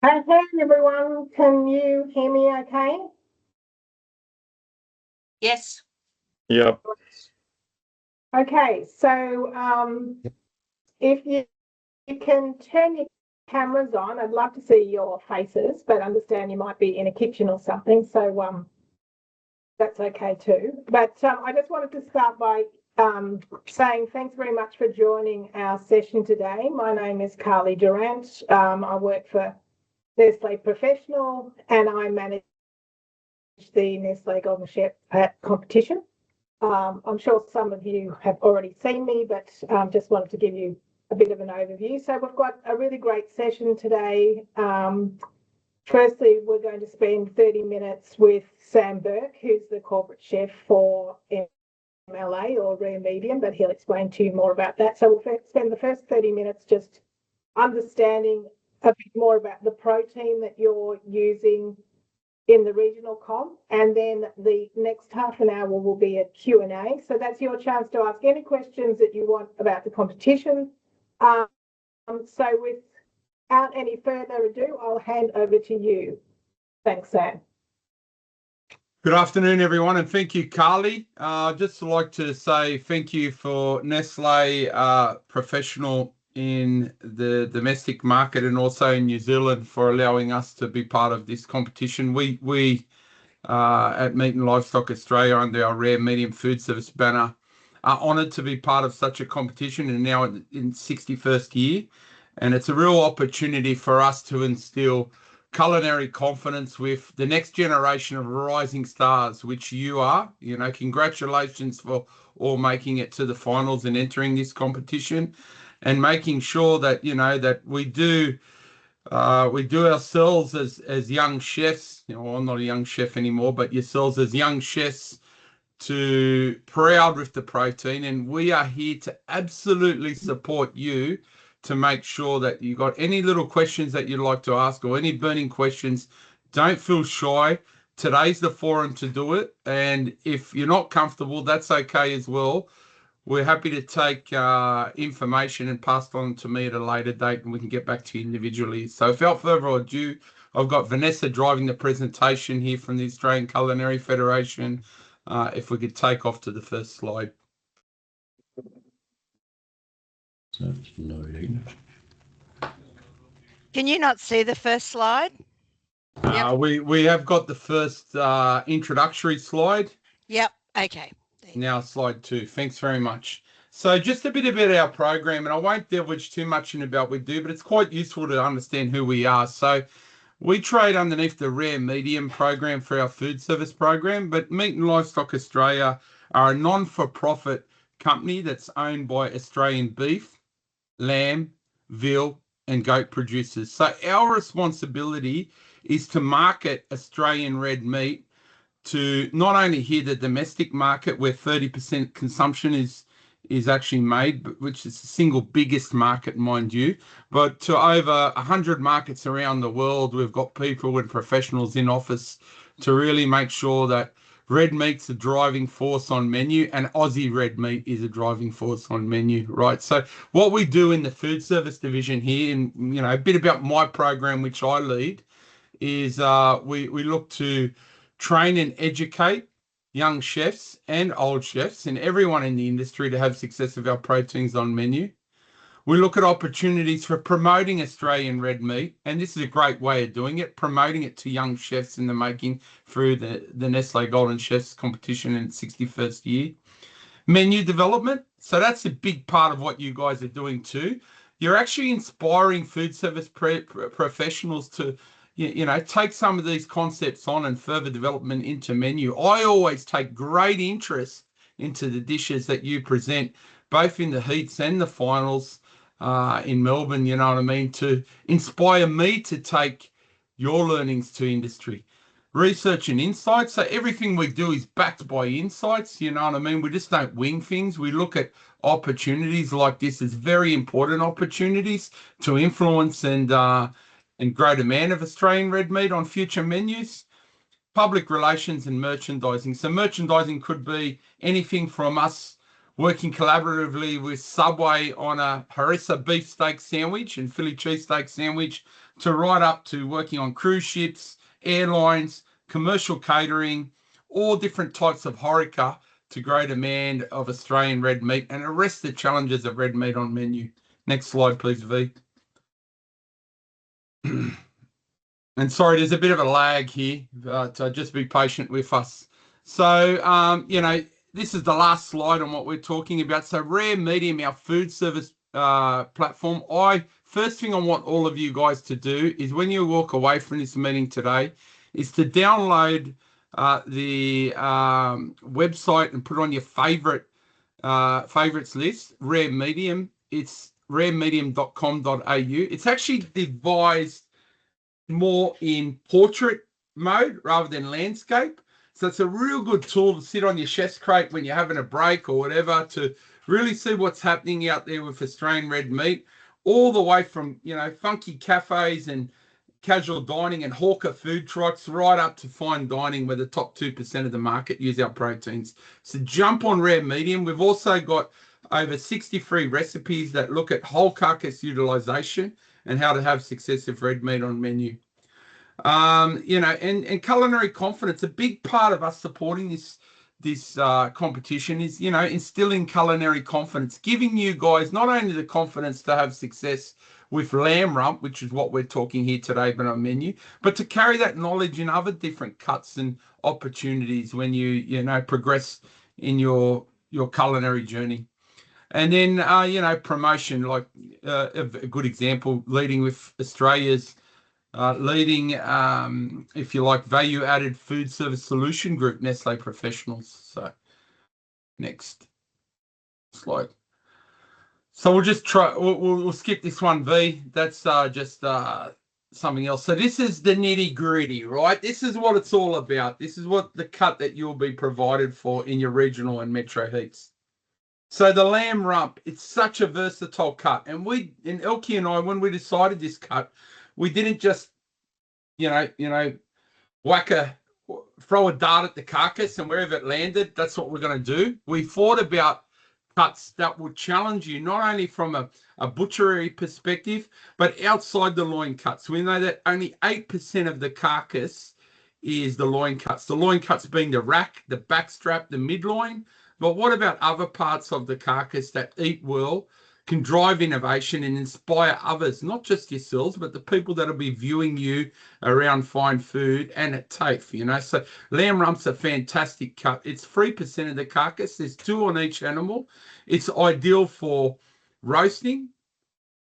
Hey everyone, can you hear me okay? Yes. Yep. Okay, so if you can turn your cameras on, I'd love to see your faces, but understand you might be in a kitchen or something, so that's okay too. But I just wanted to start by saying thanks very much for joining our session today. My name is Carly Durant. I work for Nestlé Professional and I manage the Nestlé Golden Chef competition. I'm sure some of you have already seen me, but just wanted to give you a bit of an overview. So we've got a really great session today. Firstly, we're going to spend 30 minutes with Sam Burke, who's the corporate chef for MLA or Rare Medium, but he'll explain to you more about that. So we'll spend the first 30 minutes just understanding a bit more about the protein that you're using in the regional comp, and then the next half an hour will be a Q&A. So that's your chance to ask any questions that you want about the competition. So without any further ado, I'll hand over to you. Thanks, Sam. Good afternoon, everyone, and thank you, Carly. Just like to say thank you for Nestlé Professional in the domestic market and also in New Zealand for allowing us to be part of this competition. We at Meat and Livestock Australia under our Rare Medium Food Service banner are honoured to be part of such a competition and now in 61st year. And it's a real opportunity for us to instill culinary confidence with the next generation of rising stars, which you are. Congratulations for all making it to the finals and entering this competition, and making sure that that we do ourselves as young chefs. I'm not a young chef anymore, but yourselves as young chefs to proud with the protein, and we are here to absolutely support you to make sure that you got any little questions that you'd like to ask or any burning questions. Don't feel shy. Today's the forum to do it. And if you're not comfortable, that's okay as well. We're happy to take information and pass it on to me at a later date and we can get back to you individually. So without further ado, I've got Vanessa driving the presentation here from the Australian Culinary Federation. If we could take off to the first slide. Can you not see the first slide? Yep. We have got the first introductory slide. Yep. Okay. Now slide 2. Thanks very much. So just a bit about our program, and I won't delve too much into what we do, but it's quite useful to understand who we are. So we trade underneath the Rare Medium program for our food service program, but Meat and Livestock Australia are a non-for-profit company that's owned by Australian beef, lamb, veal, and goat producers. So our responsibility is to market Australian red meat to not only here the domestic market where 30% consumption is actually made, which is the single biggest market, mind you, but to over 100 markets around the world. We've got people and professionals in office to really make sure that red meat's a driving force on menu, and Aussie red meat is a driving force on menu, right? So what we do in the food service division here, and a bit about my program, which I lead, is we look to train and educate young chefs and old chefs and everyone in the industry to have success of our proteins on menu. We look at opportunities for promoting Australian red meat, and this is a great way of doing it, promoting it to young chefs in the making through the Nestlé Golden Chefs competition in its 61st year. Menu development, so that's a big part of what you guys are doing too. You're actually inspiring food service professionals to take some of these concepts on and further development into menu. I always take great interest into the dishes that you present, both in the heats and the finals in Melbourne, to inspire me to take your learnings to industry. Research and insights. So everything we do is backed by insights, We just don't wing things. We look at opportunities like this as very important opportunities to influence and grow demand of Australian red meat on future menus. Public relations and merchandising. So merchandising could be anything from us working collaboratively with Subway on a harissa beefsteak sandwich and Philly cheesesteak sandwich to right up to working on cruise ships, airlines, commercial catering, all different types of HoReCa to grow demand of Australian red meat and arrest the challenges of red meat on menu. Next slide, please, V. And sorry, there's a bit of a lag here, but just be patient with us. So, this is the last slide on what we're talking about. So Rare Medium, our food service platform. First thing I want all of you guys to do is when you walk away from this meeting today is to download the website and put it on your favorites list, Rare Medium. It's raremedium.com.au. It's actually devised more in portrait mode rather than landscape. So it's a real good tool to sit on your chef's crate when you're having a break or whatever to really see what's happening out there with Australian red meat, all the way from, funky cafes and casual dining and hawker food trucks right up to fine dining where the top 2% of the market use our proteins. So jump on Rare Medium. We've also got over 63 recipes that look at whole carcass utilization and how to have success with red meat on menu. And culinary confidence, a big part of us supporting this competition is, instilling culinary confidence, giving you guys not only the confidence to have success with lamb rump, which is what we're talking here today, but on menu, but to carry that knowledge in other different cuts and opportunities when you progress in your culinary journey. And then, promotion, like a good example, leading with Australia's leading, if you like, value-added food service solution group, Nestlé Professionals. So next slide. So we'll just try, we'll skip this one, V. That's just something else. So this is the nitty-gritty, right? This is what it's all about. This is what the cut that you'll be provided for in your regional and metro heats. So the lamb rump, it's such a versatile cut. And Elkie and I, when we decided this cut, we didn't just, throw a dart at the carcass and wherever it landed, that's what we're going to do. We thought about cuts that would challenge you, not only from a butchery perspective, but outside the loin cuts. We know that only 8% of the carcass is the loin cuts. The loin cuts being the rack, the backstrap, the midloin. But what about other parts of the carcass that eat well, can drive innovation and inspire others, not just yourselves, but the people that'll be viewing you around fine food and at TAFE, So lamb rump's a fantastic cut. It's 3% of the carcass. There's 2 on each animal. It's ideal for roasting,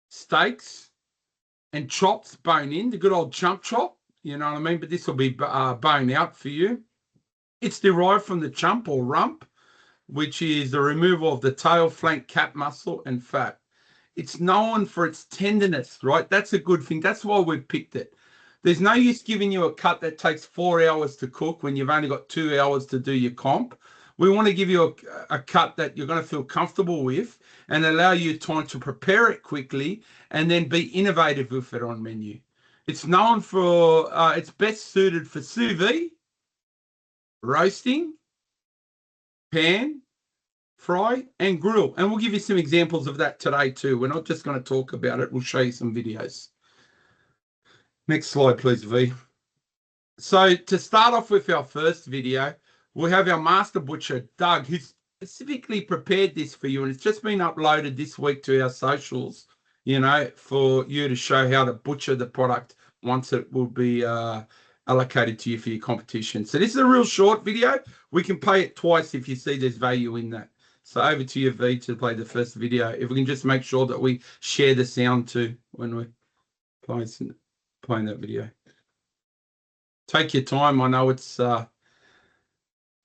steaks, and chops, bone in, the good old chump chop, you know what I mean? But this will be bone out for you. It's derived from the chump or rump, which is the removal of the tail, flank, cap muscle, and fat. It's known for its tenderness, right? That's a good thing. That's why we've picked it. There's no use giving you a cut that takes 4 hours to cook when you've only got 2 hours to do your comp. We want to give you a cut that you're going to feel comfortable with and allow you time to prepare it quickly and then be innovative with it on menu. It's known for, it's best suited for sous vide, roasting, pan, fry, and grill. And we'll give you some examples of that today too. We're not just going to talk about it. We'll show you some videos. Next slide, please, V. So to start off with our first video, we have our master butcher, Doug, who's specifically prepared this for you. And it's just been uploaded this week to our socials, for you to show how to butcher the product once it will be allocated to you for your competition. So this is a real short video. We can play it twice if you see there's value in that. So over to you, V, to play the first video. If we can just make sure that we share the sound too when we're playing that video. Take your time. I know it's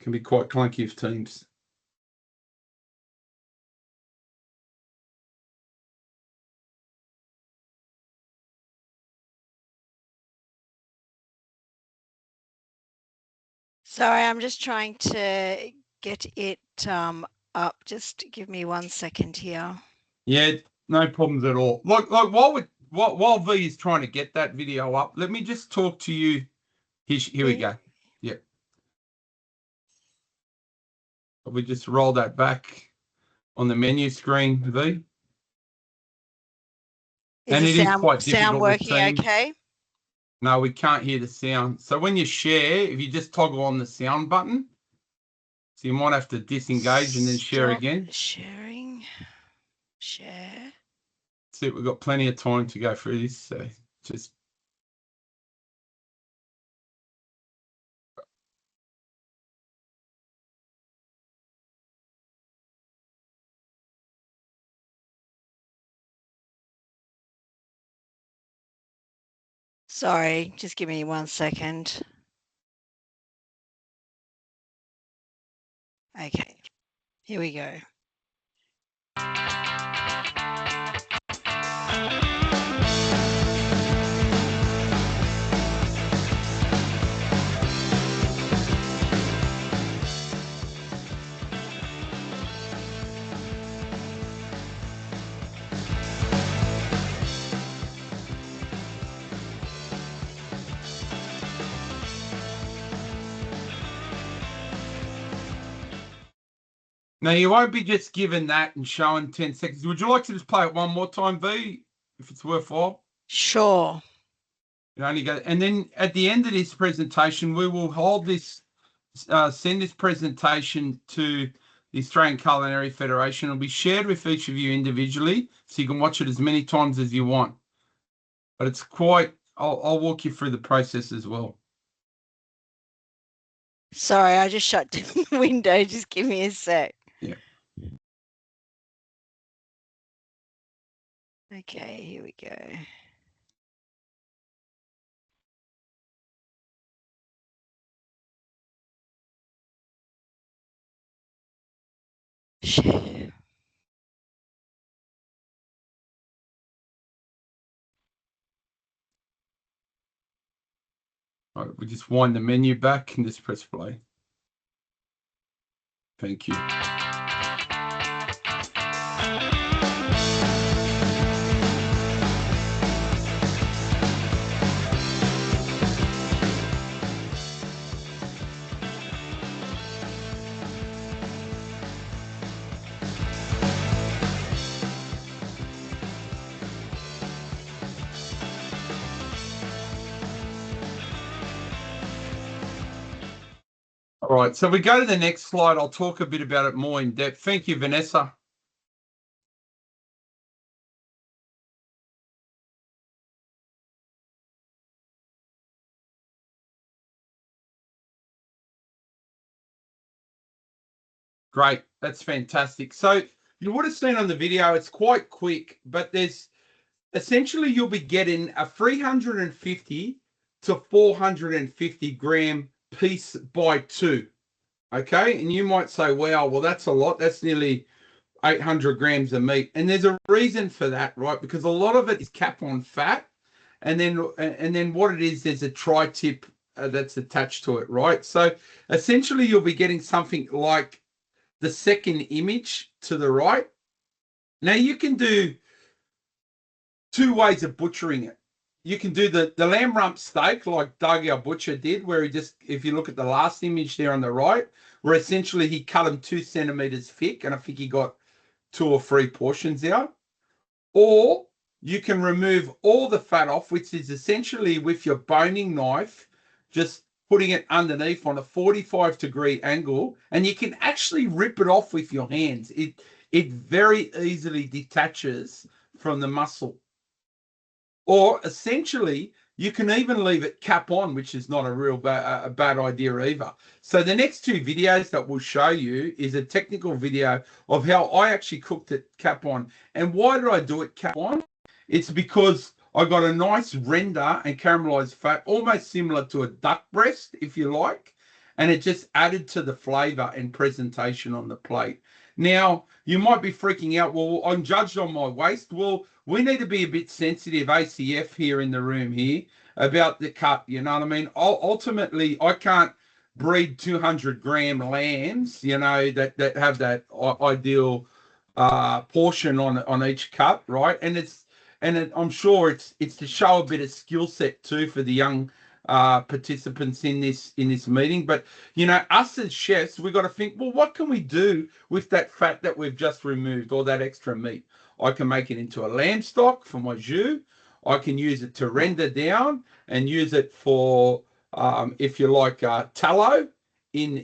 can be quite clunky of Teams. Sorry, I'm just trying to get it up. Just give me 1 second here. Yeah, no problems at all. Like while V is trying to get that video up, let me just talk to you. Here we go. Yeah. We just roll that back on the menu screen, V. Is And the it is sound, quite sound difficult with working Teams. okay? No, we can't hear the sound. So when you share, if you just toggle on the sound button, so you might have to disengage and then share Stop again. sharing. Share. See, we've got plenty of time to go through this. So just. Sorry, just give me 1 second. Okay, here we go. Now, you won't be just given that and showing 10 seconds. Would you like to just play it one more time, V, if it's worthwhile? Sure. You only go, and then at the end of this presentation, we will hold this, send this presentation to the Australian Culinary Federation. It'll be shared with each of you individually, so you can watch it as many times as you want. But it's quite, I'll walk you through the process as well. Sorry, I just shut down the window. Just give me a sec. Yeah. Okay, here we go. Share. All right, we just wind the menu back and just press play. Thank you. All right, so we go to the next slide. I'll talk a bit about it more in depth. Thank you, Vanessa. Great, that's fantastic. So you would have seen on the video, it's quite quick, but there's essentially you'll be getting a 350 to 450 gram piece by two. Okay, and you might say, wow, well, that's a lot. That's nearly 800 grams of meat. And there's a reason for that, right? Because a lot of it is cap-on fat. And then what it is, there's a tri-tip that's attached to it, right? So essentially you'll be getting something like the second image to the right. Now you can do two ways of butchering it. You can do the lamb rump steak like Doug, our butcher, did, where he just, if you look at the last image there on the right, where essentially he cut them 2 centimeters thick, and I think he got 2 or 3 portions out. Or you can remove all the fat off, which is essentially with your boning knife, just putting it underneath on a 45-degree angle, and you can actually rip it off with your hands. It very easily detaches from the muscle. Or essentially, you can even leave it cap on, which is not a real bad idea either. So the next 2 videos that we'll show you is a technical video of how I actually cooked it cap on. And why did I do it cap on? It's because I got a nice render and caramelized fat, almost similar to a duck breast, if you like. And it just added to the flavor and presentation on the plate. Now, you might be freaking out, well, I'm judged on my waist. Well, we need to be a bit sensitive, ACF here in the room here, about the cut, you know what I mean? Ultimately, I can't breed 200-gram lambs, you know, that have that ideal portion on each cut, right? And I'm sure it's to show a bit of skill set too for the young participants in this meeting. But you know, us as chefs, we've got to think, well, what can we do with that fat that we've just removed or that extra meat? I can make it into a lamb stock for my jus. I can use it to render down and use it for, if you like, tallow in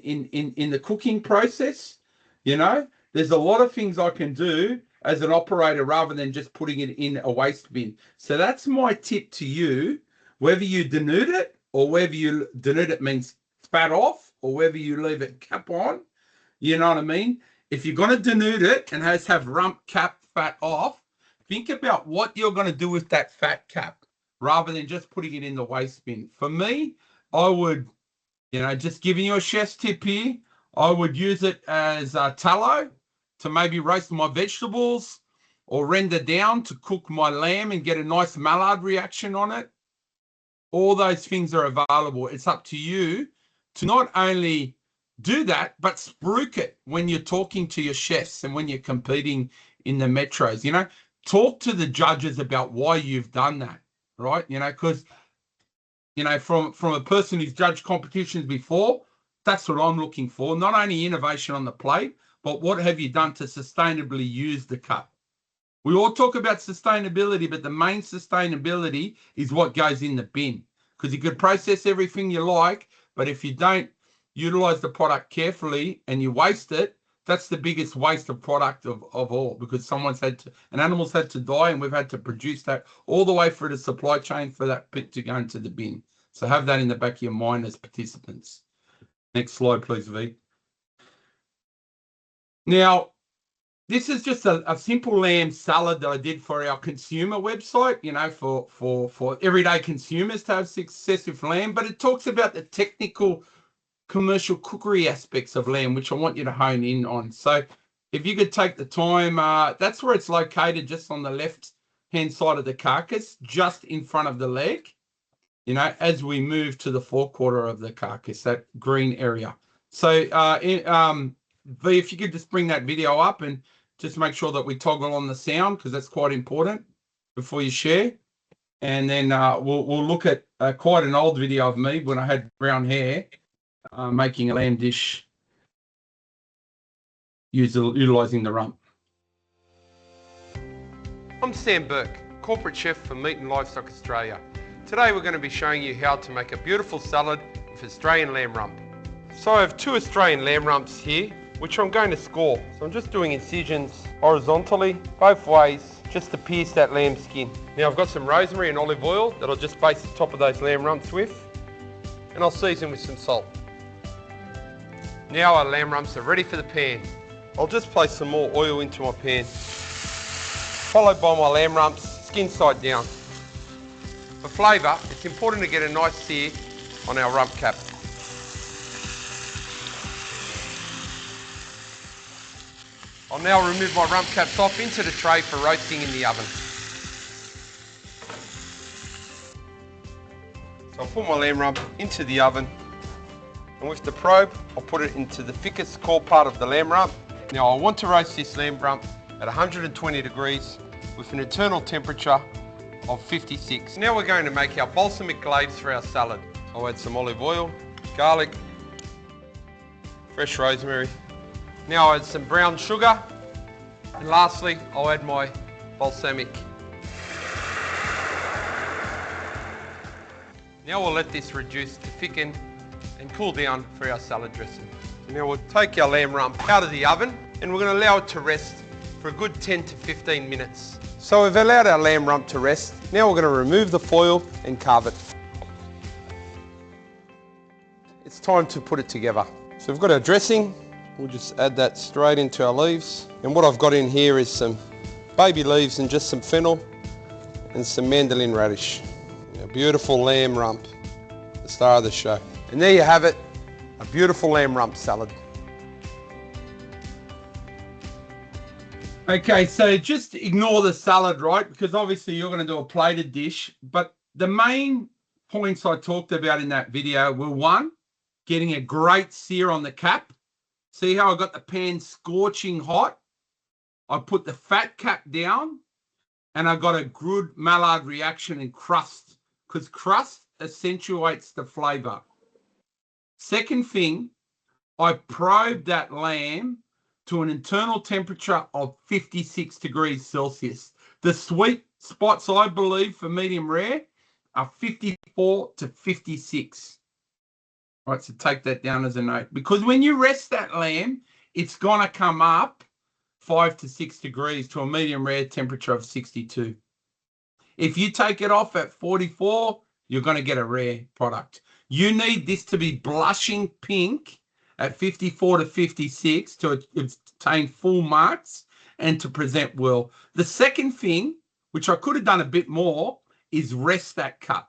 the cooking process. You know, there's a lot of things I can do as an operator rather than just putting it in a waste bin. So that's my tip to you, whether you denude it or whether you denude it means fat off or whether you leave it cap on. You know what I mean? If you're going to denude it and have rump cap fat off, think about what you're going to do with that fat cap rather than just putting it in the waste bin. For me, I would, just giving you a chef's tip here, I would use it as tallow to maybe roast my vegetables or render down to cook my lamb and get a nice Maillard reaction on it. All those things are available. It's up to you to not only do that, but spruik it when you're talking to your chefs and when you're competing in the metros. Talk to the judges about why you've done that, right? Because, from a person who's judged competitions before, that's what I'm looking for. Not only innovation on the plate, but what have you done to sustainably use the cup? We all talk about sustainability, but the main sustainability is what goes in the bin. Because you could process everything you like, but if you don't utilize the product carefully and you waste it, that's the biggest waste of product of all, because an animal's had to die and we've had to produce that all the way through the supply chain for that pit to go into the bin. So have that in the back of your mind as participants. Next slide, please, V. Now, this is just a simple lamb salad that I did for our consumer website, for everyday consumers to have success with lamb, but it talks about the technical commercial cookery aspects of lamb, which I want you to hone in on. So if you could take the time, that's where it's located, just on the left-hand side of the carcass, just in front of the leg, as we move to the forequarter of the carcass, that green area. So V, if you could just bring that video up and just make sure that we toggle on the sound, because that's quite important before you share. And then we'll look at quite an old video of me when I had brown hair, making a lamb dish utilising the rump. I'm Sam Burke, Corporate Chef for Meat and Livestock Australia. Today we're going to be showing you how to make a beautiful salad with Australian lamb rump. So I have 2 Australian lamb rumps here, which I'm going to score. So I'm just doing incisions horizontally, both ways, just to pierce that lamb skin. Now I've got some rosemary and olive oil that I'll just base the top of those lamb rumps with, and I'll season with some salt. Now our lamb rumps are ready for the pan. I'll just place some more oil into my pan, followed by my lamb rumps skin side down. For flavour, it's important to get a nice sear on our rump cap. I'll now remove my rump caps off into the tray for roasting in the oven. So I'll put my lamb rump into the oven, and with the probe I'll put it into the thickest core part of the lamb rump. Now I want to roast this lamb rump at 120 degrees with an internal temperature of 56. Now we're going to make our balsamic glaze for our salad. I'll add some olive oil, garlic, fresh rosemary. Now I'll add some brown sugar, and lastly I'll add my balsamic. Now we'll let this reduce to thicken and cool down for our salad dressing. Now we'll take our lamb rump out of the oven and we're going to allow it to rest for a good 10 to 15 minutes. So we've allowed our lamb rump to rest. Now we're going to remove the foil and carve it. It's time to put it together. So we've got our dressing. We'll just add that straight into our leaves. And what I've got in here is some baby leaves and just some fennel and some mandolin radish. A beautiful lamb rump, the star of the show. And there you have it, a beautiful lamb rump salad. Okay, so just ignore the salad, right? Because obviously you're going to do a plated dish. But the main points I talked about in that video were, 1, getting a great sear on the cap. See how I got the pan scorching hot? I put the fat cap down and I got a good Maillard reaction in crust, because crust accentuates the flavour. Second thing, I probed that lamb to an internal temperature of 56 degrees Celsius. The sweet spots, I believe, for medium rare are 54 to 56. All right, so take that down as a note. Because when you rest that lamb, it's going to come up 5 to 6 degrees to a medium rare temperature of 62. If you take it off at 44, you're going to get a rare product. You need this to be blushing pink at 54 to 56 to obtain full marks and to present well. The second thing, which I could have done a bit more, is rest that cut.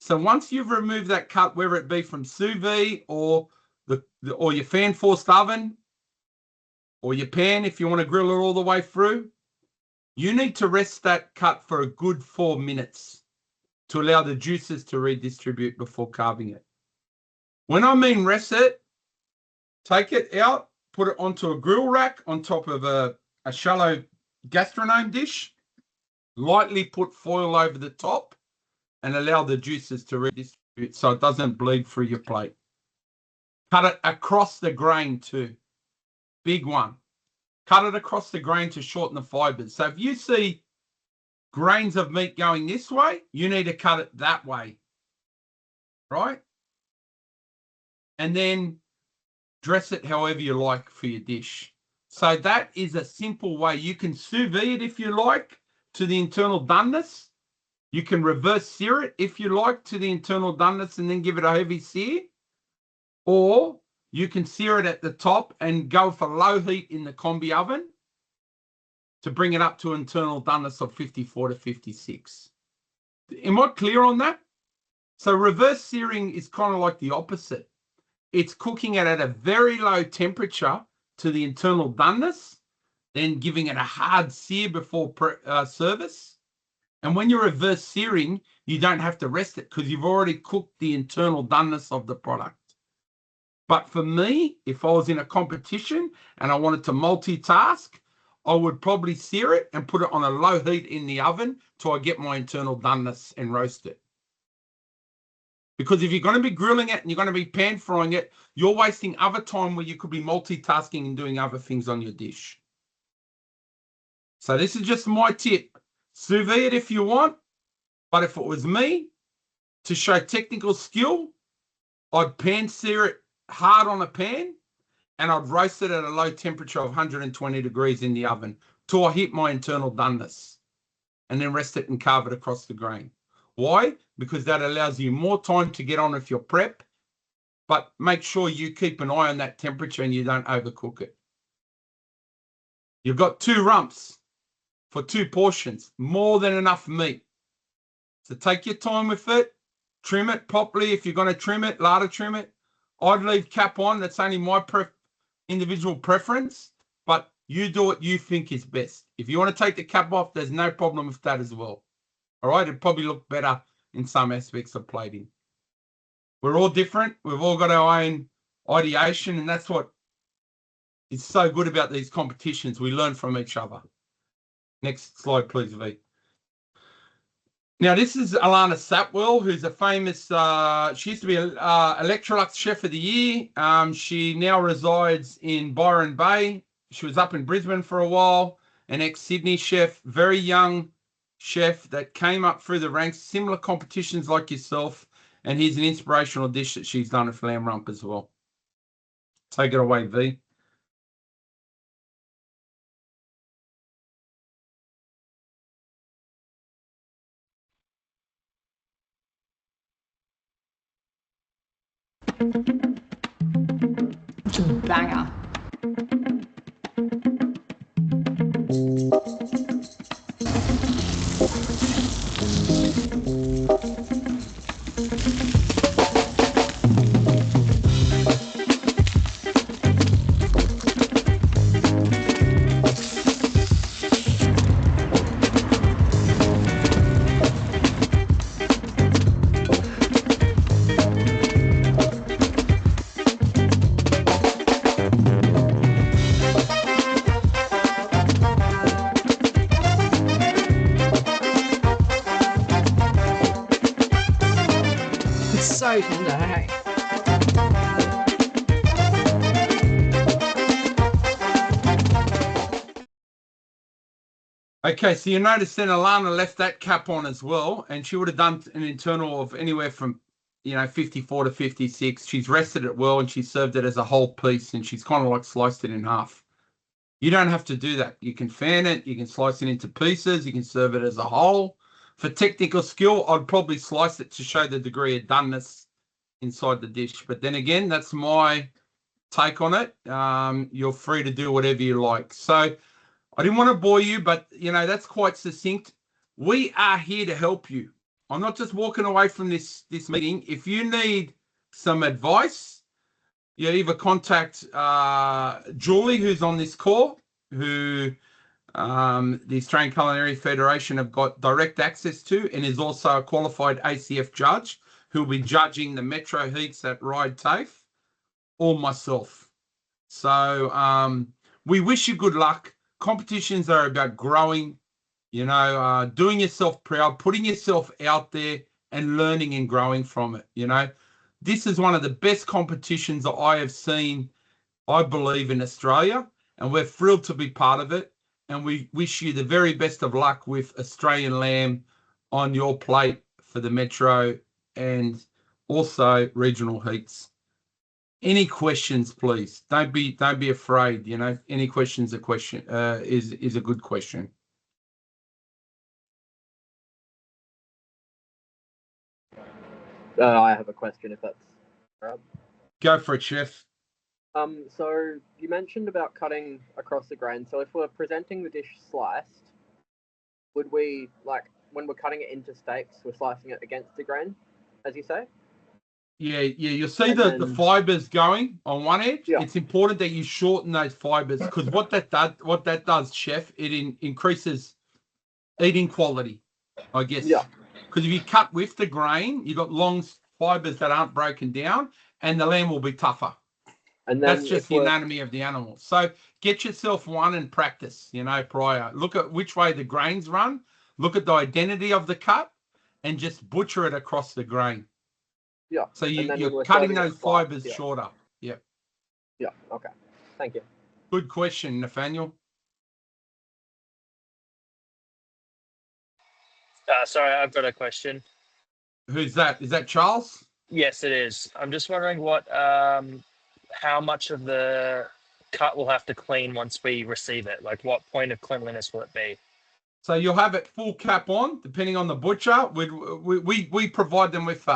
So once you've removed that cut, whether it be from sous vide or your fan forced oven or your pan, if you want to grill it all the way through, you need to rest that cut for a good 4 minutes to allow the juices to redistribute before carving it. When I mean rest it, take it out, put it onto a grill rack on top of a shallow gastronome dish, lightly put foil over the top, and allow the juices to redistribute so it doesn't bleed through your plate. Cut it across the grain too. Big one. Cut it across the grain to shorten the fibers. So if you see grains of meat going this way, you need to cut it that way, right? And then dress it however you like for your dish. So that is a simple way. You can sous vide it if you like to the internal doneness. You can reverse sear it if you like to the internal doneness and then give it a heavy sear. Or you can sear it at the top and go for low heat in the combi oven to bring it up to internal doneness of 54 to 56. Am I clear on that? So reverse searing is kind of like the opposite. It's cooking it at a very low temperature to the internal doneness, then giving it a hard sear before service. And when you're reverse searing, you don't have to rest it because you've already cooked the internal doneness of the product. But for me, if I was in a competition and I wanted to multitask, I would probably sear it and put it on a low heat in the oven till I get my internal doneness and roast it. Because if you're going to be grilling it and you're going to be pan frying it, you're wasting other time where you could be multitasking and doing other things on your dish. So this is just my tip. Sous vide it if you want, but if it was me, to show technical skill, I'd pan sear it hard on a pan and I'd roast it at a low temperature of 120 degrees in the oven till I hit my internal doneness and then rest it and carve it across the grain. Why? Because that allows you more time to get on with your prep, but make sure you keep an eye on that temperature and you don't overcook it. You've got 2 rumps for 2 portions, more than enough meat. So take your time with it, trim it properly. If you're going to trim it, larder trim it. I'd leave cap on. That's only my individual preference, but you do what you think is best. If you want to take the cap off, there's no problem with that as well. All right, it'd probably look better in some aspects of plating. We're all different. We've all got our own ideation, and that's what is so good about these competitions. We learn from each other. Next slide, please, V. Now, this is Alana Sapwell, who's a famous, she used to be Electrolux Chef of the Year. She now resides in Byron Bay. She was up in Brisbane for a while, an ex-Sydney chef, very young chef that came up through the ranks, similar competitions like yourself, and here's an inspirational dish that she's done with lamb rump as well. Take it away, V. Banger. Okay, so you notice then Alana left that cap on as well, and she would have done an internal of anywhere from, 54 to 56. She's rested it well, and she served it as a whole piece, and she's kind of like sliced it in half. You don't have to do that. You can fan it, you can slice it into pieces, you can serve it as a whole. For technical skill, I'd probably slice it to show the degree of doneness inside the dish. But then again, that's my take on it. You're free to do whatever you like. So I didn't want to bore you, but that's quite succinct. We are here to help you. I'm not just walking away from this meeting. If you need some advice, you either contact Julie, who's on this call, who the Australian Culinary Federation have got direct access to, and is also a qualified ACF judge who will be judging the Metro heats at Ryde TAFE, or myself. So we wish you good luck. Competitions are about growing, doing yourself proud, putting yourself out there and learning and growing from it. This is one of the best competitions that I have seen, I believe, in Australia, and we're thrilled to be part of it. And we wish you the very best of luck with Australian lamb on your plate for the Metro and also regional heats. Any questions, please? Don't be afraid. Any questions is a good question. I have a question, if that's all right. Go for it, chef. So you mentioned about cutting across the grain. So if we're presenting the dish sliced, would we, like, when we're cutting it into steaks, we're slicing it against the grain, as you say? Yeah, you'll see the fibers going on one edge. Yeah. It's important that you shorten those fibers, because what that does, chef, it increases eating quality, I guess. Yeah. Because if you cut with the grain, you've got long fibers that aren't broken down, and the lamb will be tougher. And then that's just the anatomy of the animal. So get yourself one and practice, prior. Look at which way the grains run. Look at the identity of the cut, and just butcher it across the grain. Yeah. So you're cutting those fibers shorter. Yep. Yeah. Okay. Thank you. Good question, Nathaniel. Sorry, I've got a question. Who's that? Is that Charles? Yes, it is. I'm just wondering how much of the cut we'll have to clean once we receive it. Like, what point of cleanliness will it be? So you'll have it full cap on, depending on the butcher. We provide them with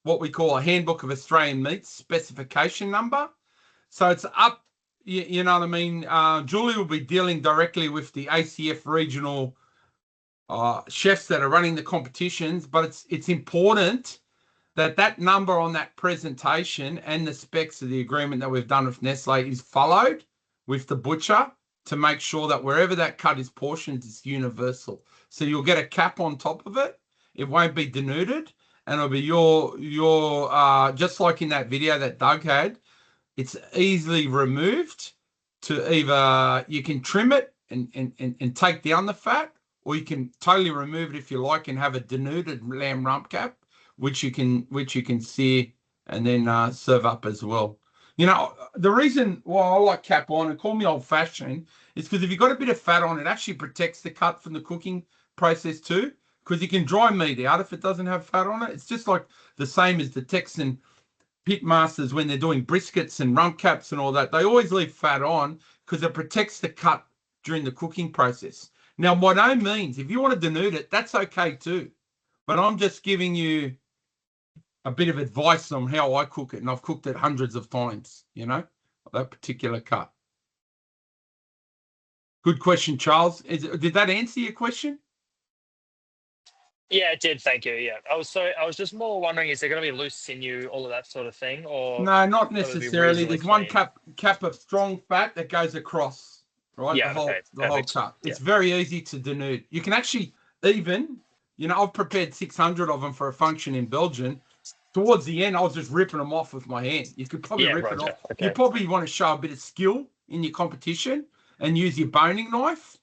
what we call a Handbook of Australian Meats specification number. So it's up, you know what I mean? Julie will be dealing directly with the ACF regional chefs that are running the competitions, but it's important that number on that presentation and the specs of the agreement that we've done with Nestlé is followed with the butcher, to make sure that wherever that cut is portioned, it's universal. So you'll get a cap on top of it. It won't be denuded, and it'll be your just like in that video that Doug had. It's easily removed. To either you can trim it and take down the fat, or you can totally remove it if you like and have a denuded lamb rump cap, which you can sear and then serve up as well. The reason why I like cap on, and call me old fashioned, is because if you've got a bit of fat on, it actually protects the cut from the cooking process too, because you can dry meat out if it doesn't have fat on it. It's just like the same as the Texan pit masters when they're doing briskets and rump caps and all that. They always leave fat on because it protects the cut during the cooking process. Now, by no means, if you want to denude it, that's okay too. But I'm just giving you a bit of advice on how I cook it, and I've cooked it hundreds of times, that particular cut. Good question, Charles. Did that answer your question? Yeah, it did. Thank you. Yeah, I was just more wondering, is there going to be loose sinew, all of that sort of thing, or no, not necessarily. There's one cap of strong fat that goes across, right? Yeah, the whole cut. It's very easy to denude. You can actually even, I've prepared 600 of them for a function in Belgium. Towards the end, I was just ripping them off with my hand. You could probably rip it off. Okay. You probably want to show a bit of skill in your competition and use your boning knife.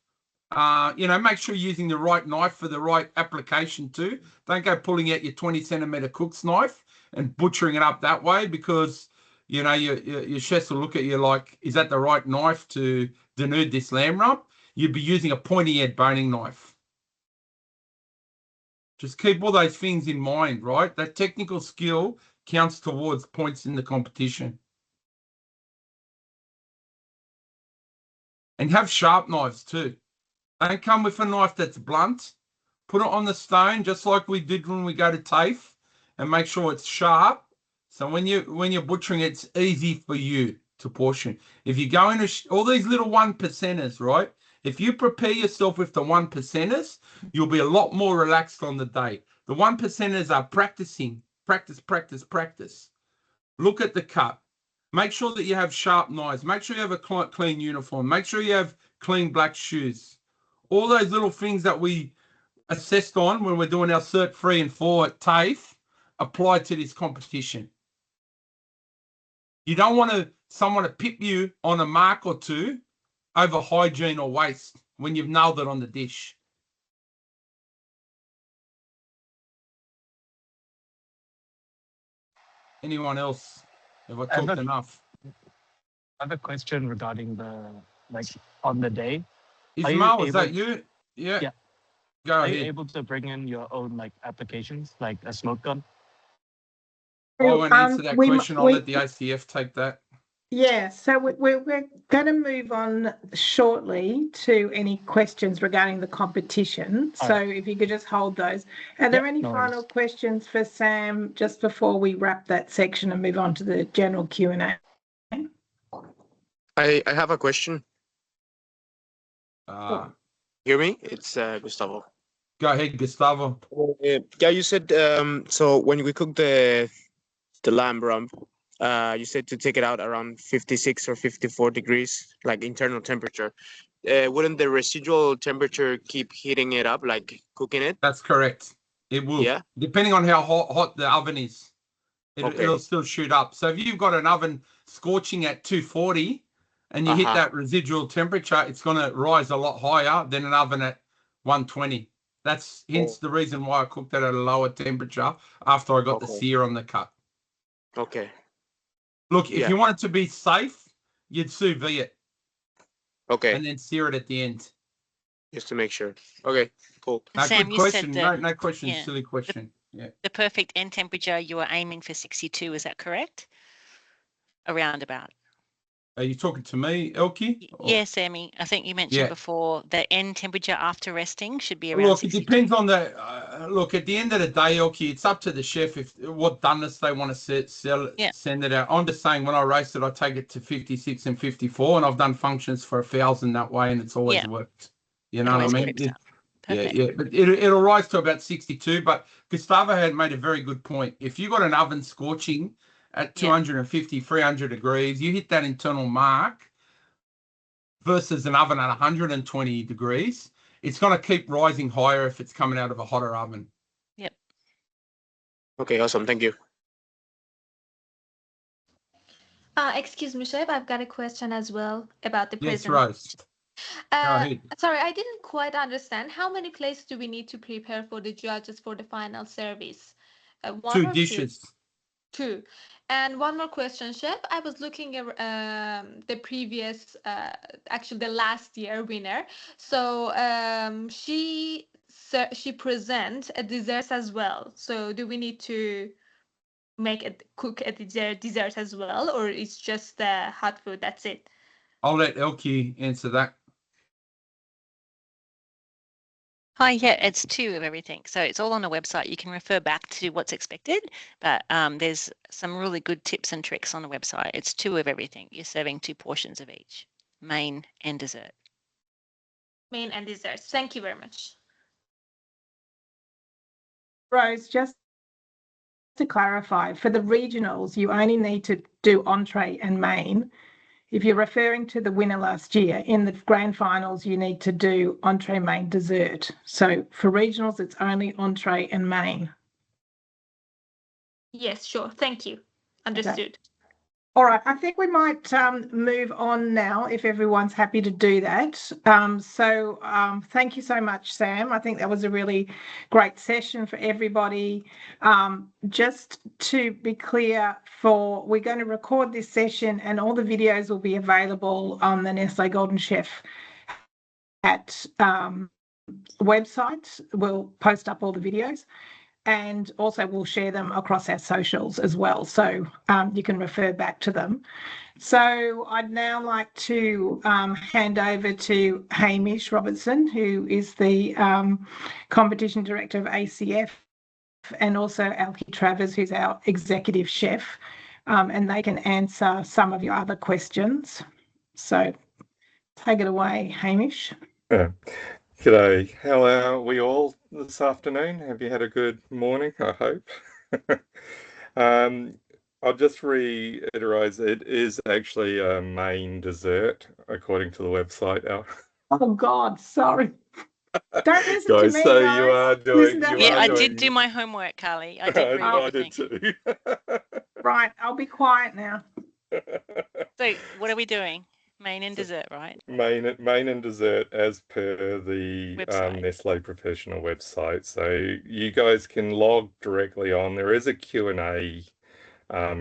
Make sure you're using the right knife for the right application too. Don't go pulling out your 20 centimeter cook's knife and butchering it up that way, because, your chefs will look at you like, is that the right knife to denude this lamb rump? you'd be using a pointy-edge boning knife. Just keep all those things in mind, right? That technical skill counts towards points in the competition. And have sharp knives too. Don't come with a knife that's blunt. Put it on the stone, just like we did when we go to TAFE, and make sure it's sharp. So when you're butchering, it's easy for you to portion. If you go into all these little 1%ers, right? If you prepare yourself with the 1%ers, you'll be a lot more relaxed on the day. The 1%ers are practicing, practice. Look at the cut. Make sure that you have sharp knives. Make sure you have a clean uniform. Make sure you have clean black shoes. All those little things that we assessed on when we're doing our Cert 3 and 4 at TAFE apply to this competition. You don't want someone to pip you on a mark or two over hygiene or waste when you've nailed it on the dish. Anyone else? Have I talked enough? I have a question regarding on the day. Ismail, is that you? Yeah. Yeah. Go Are ahead. you able to bring in your own applications, like a smoke gun? I won't answer that question. I'll let the ACF take that. Yeah, so we're going to move on shortly to any questions regarding the competition. So if you could just hold those. Are there any final questions for Sam just before we wrap that section and move on to the general Q&A? I have a question. Sure. Hear me? It's Gustavo. Go ahead, Gustavo. Yeah, you said so when we cook the lamb rump, you said to take it out around 56 or 54 degrees, like internal temperature. Wouldn't the residual temperature keep heating it up, like cooking it? That's correct. It will. Yeah. Depending on how hot the oven is, it'll still shoot up. So if you've got an oven scorching at 240 and you hit that residual temperature, it's going to rise a lot higher than an oven at 120. That's hence the reason why I cooked it at a lower temperature after I got the sear on the cut. Okay. Look, if you want it to be safe, you'd sous vide it. Okay. And then sear it at the end. Just to make sure. Okay, cool. Sam, good you question. said No question. yeah. Silly question. Yeah. The perfect end temperature, you were aiming for 62, is that correct? Around about. Are you talking to me, Elkie? Yes, Sammy. I think you mentioned before the end temperature after resting should be around Look, 62. it depends on the look. At the end of the day, Elkie, it's up to the chef if what doneness they want to send it out. I'm just saying when I roast it, I take it to 56 and 54, and I've done functions for 1,000 that way, and it's always worked. You know what I mean? Yeah. But it'll rise to about 62. But Gustavo had made a very good point. If you got an oven scorching at 250, 300 degrees, you hit that internal mark versus an oven at 120 degrees, it's going to keep rising higher if it's coming out of a hotter oven. Yep. Okay, awesome. Thank you. Excuse me, Chef. I've got a question as well about the Yes, presentation. Rose. Go ahead. Sorry, I didn't quite understand. How many plates do we need to prepare for the judges for the final service? One 2 or dishes. Two. And one more question, Chef. I was looking at the previous, actually the last year winner. So she presents a dessert as well. So do we need to cook a dessert as well, or it's just hot food? That's it. I'll let Elkie answer that. Hi, yeah, it's 2 of everything. So it's all on the website. You can refer back to what's expected, but there's some really good tips and tricks on the website. It's 2 of everything. You're serving 2 portions of each, main and dessert. Main and dessert. Thank you very much. Rose, just to clarify, for the regionals, you only need to do entree and main. If you're referring to the winner last year, in the grand finals, you need to do entree, main, dessert. So for regionals, it's only entree and main. Yes, sure. Thank you. Understood. Okay. All right. I think we might move on now if everyone's happy to do that. Thank you so much, Sam. I think that was a really great session for everybody. Just to be clear, we're going to record this session and all the videos will be available on the Nestlé Golden Chef website. We'll post up all the videos, and also we'll share them across our socials as well. So you can refer back to them. So I'd now like to hand over to Hamish Robertson, who is the competition director of ACF, and also Alki Travers, who's our executive chef, and they can answer some of your other questions. So take it away, Hamish. G'day. How are we all this afternoon? Have you had a good morning, I hope? I'll just reiterate, it is actually a main dessert, according to the website. Oh, God, sorry. Don't listen to Guys, me, so guys. you are doing... Yeah, I did do my homework, Carly. I did read I did everything. too. Right, I'll be quiet now. So what are we doing? Main and dessert, right? Main and dessert as per the Website. Nestlé Professional website. So you guys can log directly on. There is a Q&A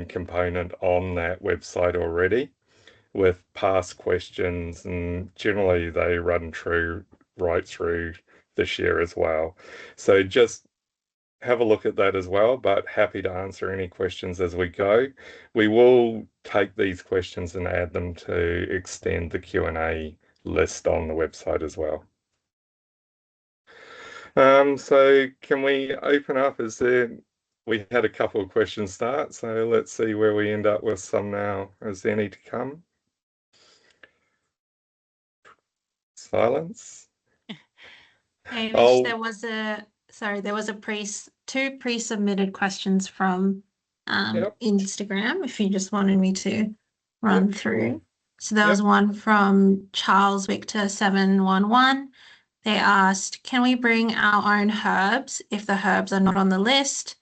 component on that website already with past questions, and generally they run right through this year as well. So just have a look at that as well, but happy to answer any questions as we go. We will take these questions and add them to extend the Q&A list on the website as well. So can we open up? We had a couple of questions start, so let's see where we end up with some now. Is there any to come? Silence. Hamish, there was two pre-submitted questions from Instagram, if you just wanted me to run through. So there was one from Charles Victor 711. They asked, can we bring our own herbs if the herbs are not on the list?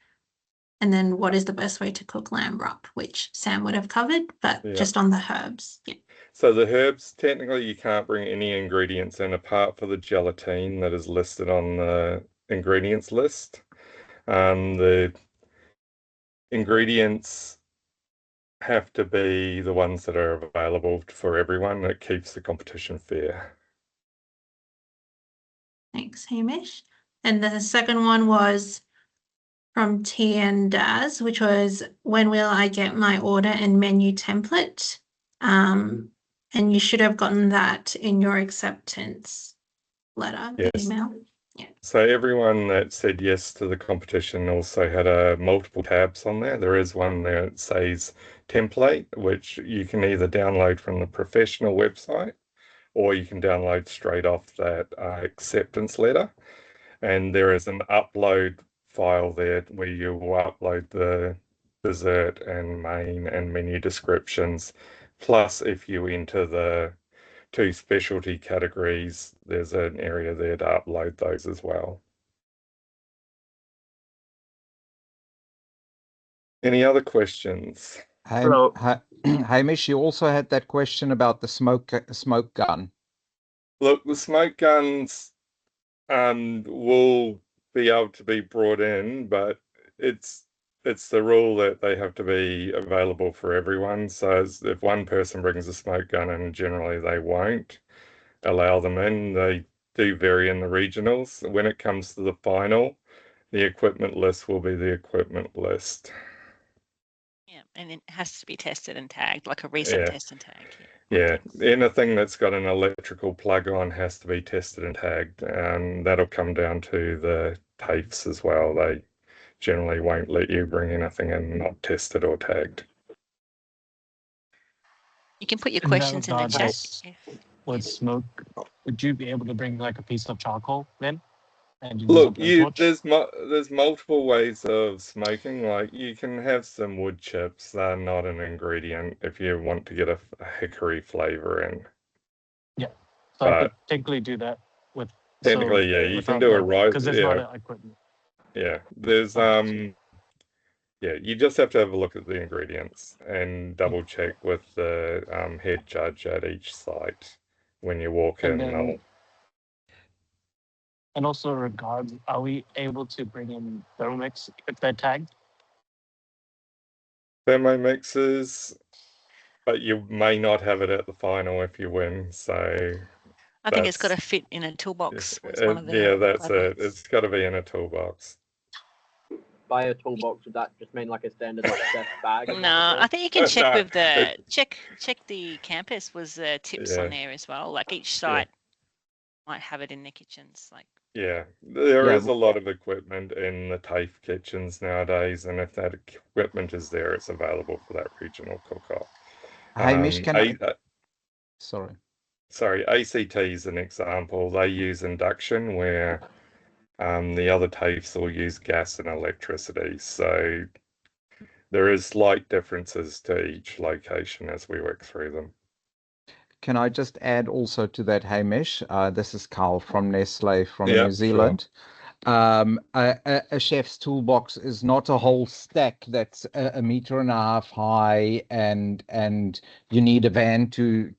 And then what is the best way to cook lamb rump, which Sam would have covered, but just on the herbs. Yeah. So the herbs, technically you can't bring any ingredients in apart for the gelatine that is listed on the ingredients list. The ingredients have to be the ones that are available for everyone. It keeps the competition fair. Thanks, Hamish. And the second one was from TN Daz, which was, when will I get my order and menu template? And you should have gotten that in your acceptance letter, email. Yeah. So everyone that said yes to the competition also had multiple tabs on there. There is one there that says template, which you can either download from the professional website or you can download straight off that acceptance letter. And there is an upload file there where you will upload the dessert and main and menu descriptions. Plus, if you enter the 2 specialty categories, there's an area there to upload those as well. Any other questions? Hamish, you also had that question about the smoke gun. Look, the smoke guns will be able to be brought in, but it's the rule that they have to be available for everyone. So if one person brings a smoke gun in, generally they won't allow them in. They do vary in the regionals. When it comes to the final, the equipment list will be the equipment list. Yeah, and it has to be tested and tagged, like a recent test and tag. Yeah, anything that's got an electrical plug on has to be tested and tagged, and that'll come down to the TAFEs as well. They generally won't let you bring anything in not tested or tagged. You can put your questions in the chat. With smoke, would you be able to bring like a piece of charcoal then? And look, there's multiple ways of smoking. Like you can have some wood chips. They're not an ingredient if you want to get a hickory flavor in. Yeah, so I could technically do that with. Technically, yeah, you can do it right. Because there's not equipment. Yeah, there's you just have to have a look at the ingredients and double check with the head judge at each site when you walk in. And also, are we able to bring in Thermomix if they're tagged? Thermomixes, but you may not have it at the final if you win. So I think it's got to fit in a toolbox. Was one of the yeah, that's it. guidelines. It's got to be in a toolbox. By a toolbox, would that just mean like a standard like chef bag? No, I think you can check No, with the check the campus was tips Yeah. on there as well. Like each site might have it in their kitchens. Like Yeah, there Yeah, is a lot of equipment in the TAFE kitchens nowadays, and if that equipment is there, it's available for that regional cook-off. Hamish, can I? Sorry. ACT is an example. They use induction where the other TAFEs will use gas and electricity. So there is slight differences to each location as we work through them. Can I just add also to that, Hamish? This is Carl from Nestlé from New Zealand. Sure. A chef's toolbox is not a whole stack that's a meter and a half high and you need a van to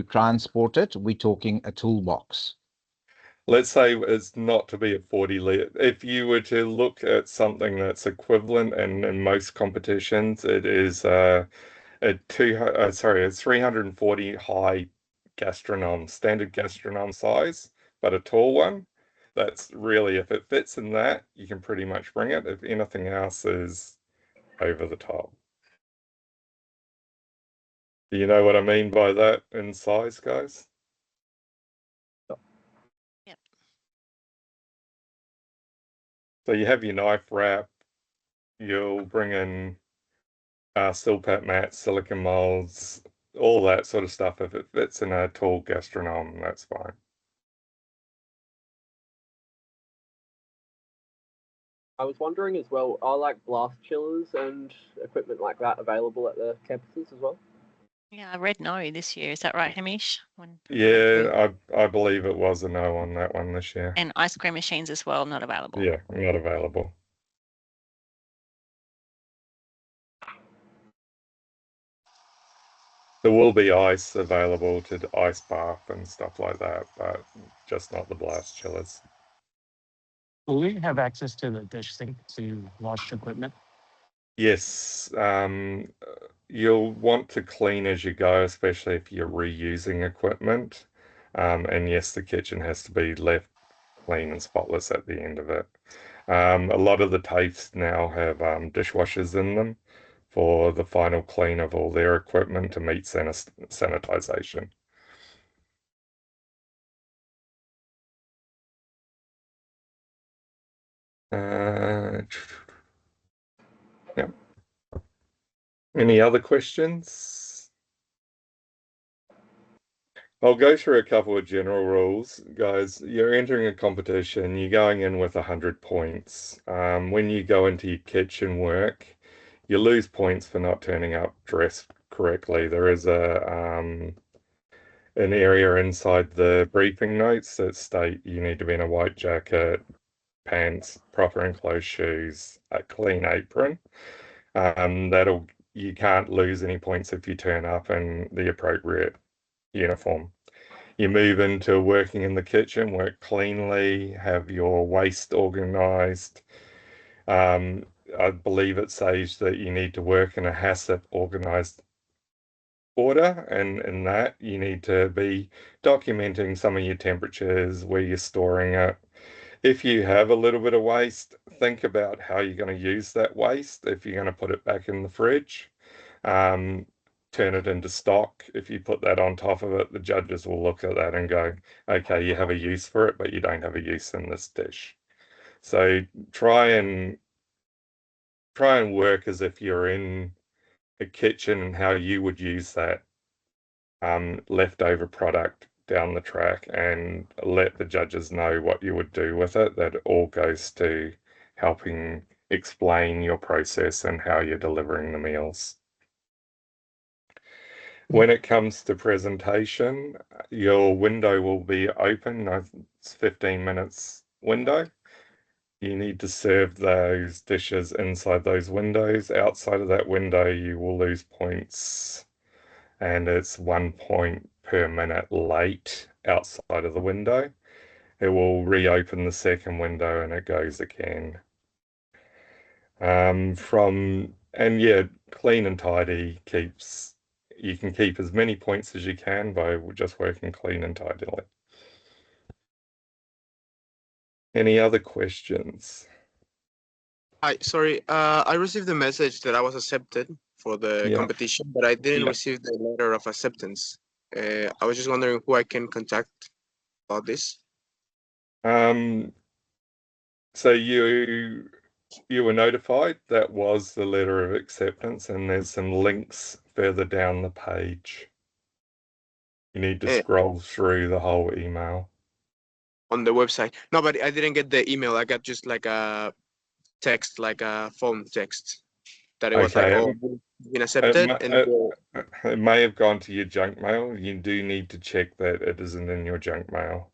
transport it. We're talking a toolbox. Let's say it's not to be a 40 litre. If you were to look at something that's equivalent, and in most competitions, it is a 340 high gastronome, standard gastronome size, but a tall one. That's really, if it fits in that, you can pretty much bring it. If anything else is over the top. Do you know what I mean by that in size, guys? Yep. So you have your knife wrap, you'll bring in silpat mats, silicon molds, all that sort of stuff. If it fits in a tall gastronome, that's fine. I was wondering as well, are like blast chillers and equipment like that available at the campuses as well? yeah, I read no this year. Is that right, Hamish? Yeah, I believe it was a no on that one this year. And ice cream machines as well, not available. Yeah, not available. There will be ice available to ice bath and stuff like that, but just not the blast chillers. Will we have access to the dish sink to wash equipment? Yes, you'll want to clean as you go, especially if you're reusing equipment. And yes, the kitchen has to be left clean and spotless at the end of it. A lot of the TAFEs now have dishwashers in them for the final clean of all their equipment to meet sanitization. Yep. Any other questions? I'll go through a couple of general rules. Guys, you're entering a competition, you're going in with 100 points. When you go into your kitchen work, you lose points for not turning up dressed correctly. There is an area inside the briefing notes that state you need to be in a white jacket, pants, proper enclosed shoes, a clean apron. You can't lose any points if you turn up in the appropriate uniform. You move into working in the kitchen, work cleanly, have your waste organized. I believe it says that you need to work in a HACCP organized order, and in that you need to be documenting some of your temperatures, where you're storing it. If you have a little bit of waste, think about how you're going to use that waste. If you're going to put it back in the fridge, turn it into stock. If you put that on top of it, the judges will look at that and go, okay, you have a use for it, but you don't have a use in this dish. So try and work as if you're in a kitchen and how you would use that leftover product down the track, and let the judges know what you would do with it. That all goes to helping explain your process and how you're delivering the meals. When it comes to presentation, your window will be open. It's 15 minutes window. You need to serve those dishes inside those windows. Outside of that window, you will lose points, and it's 1 point per minute late outside of the window. It will reopen the second window and it goes again. Clean and tidy keeps you can keep as many points as you can by just working clean and tidily. Any other questions? Sorry, I received a message that I was accepted for the competition, but I didn't receive the letter of acceptance. I was just wondering who I can contact about this. So you were notified. That was the letter of acceptance, and there's some links further down the page. You need to scroll through the whole email. On the website. No, but I didn't get the email. I got just like a text, like a phone text that it was like, oh, been accepted. It may have gone to your junk mail. You do need to check that it isn't in your junk mail.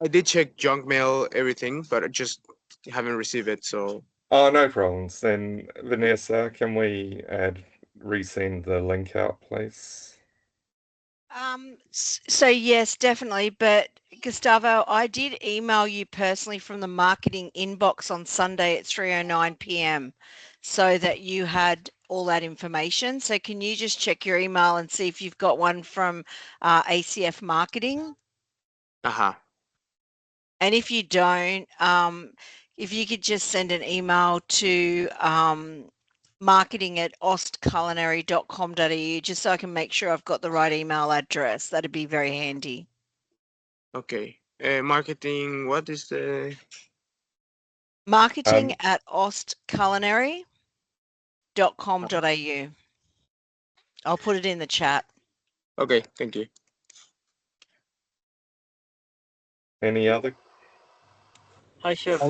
I did check junk mail, everything, but I just haven't received it. So. Oh, no problems. Then Vanessa, can we resend the link out, please? So yes, definitely. But Gustavo, I did email you personally from the marketing inbox on Sunday at 3:09 p.m. so that you had all that information. So can you just check your email and see if you've got one from ACF Marketing? And if you don't, if you could just send an email to marketing@ostculinary.com.au just so I can make sure I've got the right email address. That'd be very handy. Okay. Marketing, what is the... marketing@ostculinary.com.au. I'll put it in the chat. Okay, thank you. Any other? Hi, Chef.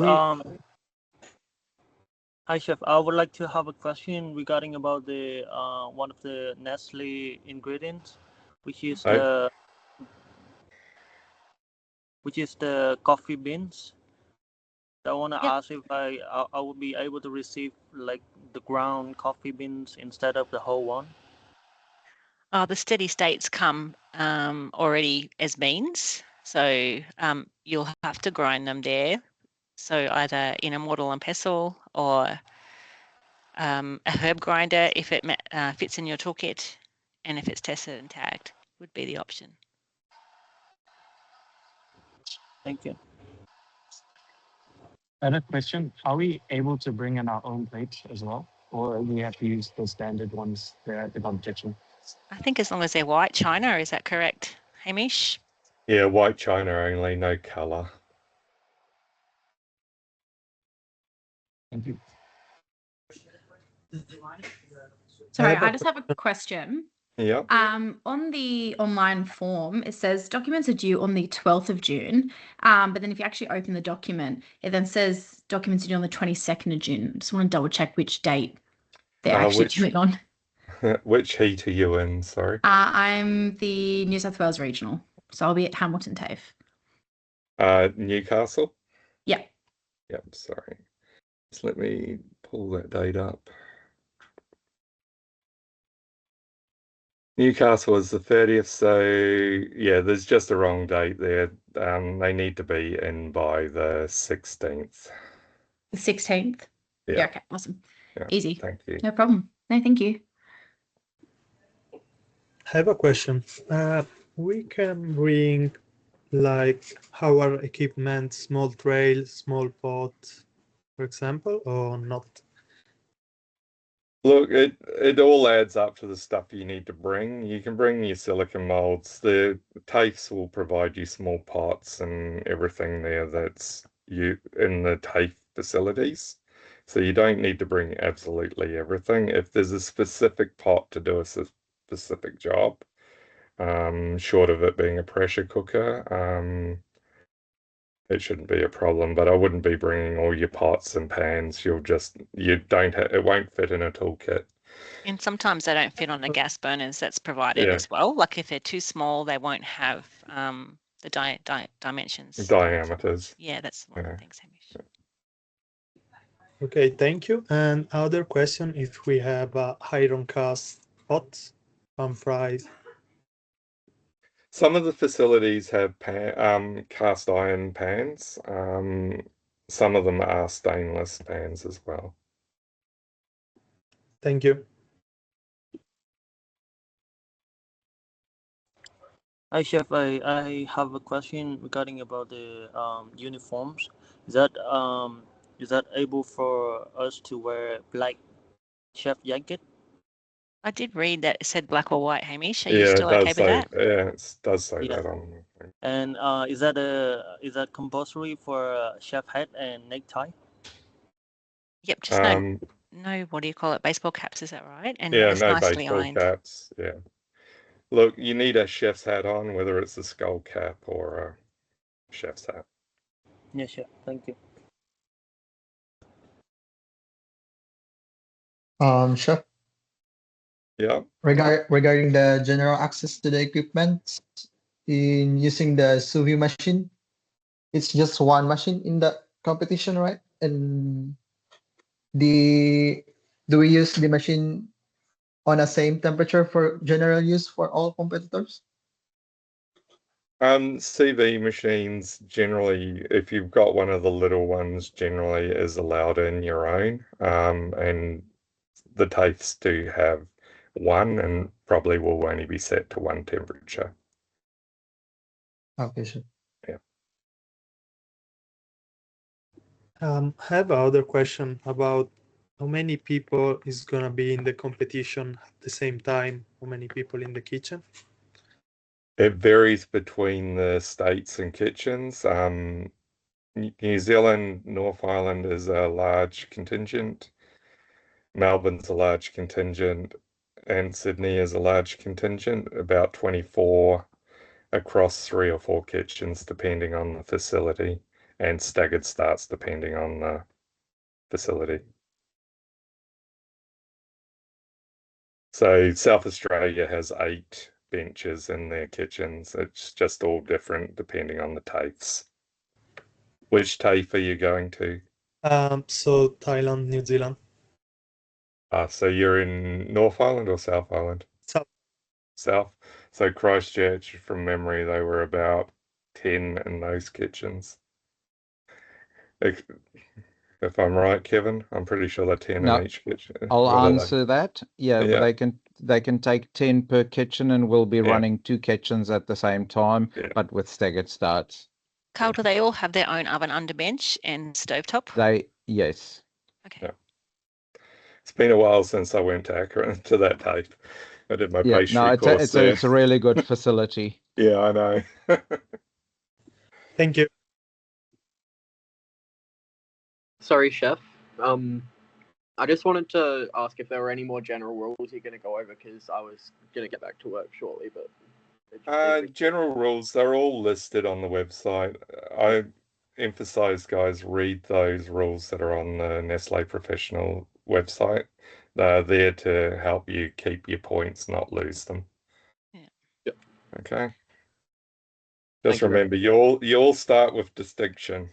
Hi, Chef. I would like to have a question regarding about the one of the Nestle ingredients, which is the coffee beans. I want to ask if I will be able to receive like the ground coffee beans instead of the whole one. The steady states come already as beans, so you'll have to grind them there. So either in a mortar and pestle or a herb grinder if it fits in your toolkit, and if it's tested and tagged would be the option. Thank you. Another question, are we able to bring in our own plates as well? Or we have to use the standard ones there at the competition? I think as long as they're white china, is that correct, Hamish? Yeah, white china only, no colour. Thank you. Sorry, I just have a question. Yeah. On the online form, it says documents are due on the 12th of June. But then if you actually open the document, it then says documents are due on the 22nd of June. I just want to double check which date they're actually due on. Which heat are you in? Sorry. I'm the New South Wales regional, so I'll be at Hamilton TAFE. Newcastle? Yeah. Yep, sorry. Just let me pull that date up. Newcastle is the 30th, so yeah, there's just a wrong date there. They need to be in by the 16th. The 16th? Yeah. Okay, awesome. Yeah, easy. Thank you. No problem. No, thank you. I have a question. We can bring like our equipment, small trail, small pot, for example, or not? Look, it all adds up to the stuff you need to bring. You can bring your silicon molds. The TAFEs will provide you small pots and everything there that's in the TAFE facilities. So you don't need to bring absolutely everything. If there's a specific pot to do a specific job, short of it being a pressure cooker, it shouldn't be a problem, but I wouldn't be bringing all your pots and pans. It won't fit in a toolkit. And sometimes they don't fit on the gas burners that's provided as well. Like if they're too small, they won't have the dimensions. Diameters. Yeah, that's one of the things, Hamish. Okay, thank you. And other question, if we have iron cast pots, pan fries. Some of the facilities have cast iron pans. Some of them are stainless pans as well. Thank you. Hi, Chef. I have a question regarding about the uniforms. Is that able for us to wear black chef jacket? I did read that it said black or white, Hamish. Are you Yeah, it still okay does with say, that? yeah, it does say Yeah. that on. And is that compulsory for chef hat and necktie? Yep, just no, what do you call it? Baseball caps, is that right? And Yeah, it's no nicely baseball ironed. caps. Yeah. Look, you need a chef's hat on, whether it's a skull cap or a chef's hat. Yes, chef. Thank you. Chef, Yeah. regarding the general access to the equipment in using the sous vide machine, it's just one machine in the competition, right? And the do we use the machine on the same temperature for general use for all competitors? CV machines generally, if you've got one of the little ones, generally is allowed in your own. And the TAFEs do have one and probably will only be set to one temperature. Okay, sure. Yeah. I have another question about how many people is gonna be in the competition at the same time? How many people in the kitchen? It varies between the states and kitchens. New Zealand, North Island is a large contingent. Melbourne's a large contingent, and Sydney is a large contingent, about 24 across 3 or 4 kitchens, depending on the facility, and staggered starts depending on the facility. So South Australia has 8 benches in their kitchens. It's just all different depending on the TAFEs. Which TAFE are you going to? So Thailand, New Zealand. So you're in North Island or South Island? South. South. So Christchurch, from memory, they were about 10 in those kitchens. If I'm right, Kevin, I'm pretty sure they're 10 No, in each kitchen. I'll What are they? answer that. Yeah, Yeah. they can take 10 per kitchen and we'll be Yeah. running 2 kitchens at the same time, Yeah. but with staggered starts. Carl, do they all have their own oven under bench and stovetop? Yes. Okay. Yeah. It's been a while since I went to that TAFE. I did my Yeah, pastry no, course there. it's a really good facility. Yeah, I know. Thank you. Sorry, Chef. I just wanted to ask if there were any more general rules you're going to go over, because I was going to get back to work shortly, but... General rules, they're all listed on the website. I emphasize, guys, read those rules that are on the Nestlé Professional website. They're there to help you keep your points, not lose them. Yeah. Yep. Okay. Just remember, you all start with distinction.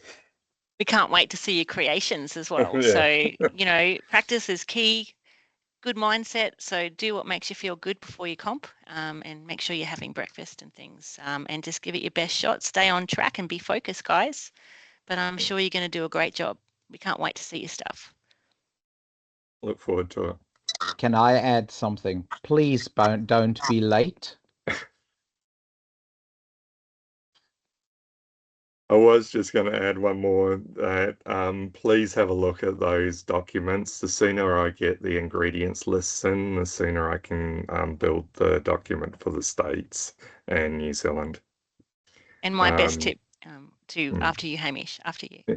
We can't wait to see your creations as well. Yeah. So, practice is key. Good mindset. So do what makes you feel good before you comp, and make sure you're having breakfast and things, and just give it your best shot. Stay on track and be focused, guys. But I'm sure you're going to do a great job. We can't wait to see your stuff. Look forward to it. Can I add something? Please don't be late. I was just going to add one more, that please have a look at those documents. The sooner I get the ingredients lists in, the sooner I can build the document for the States and New Zealand. And my best tip after you, Hamish, after you. Yeah.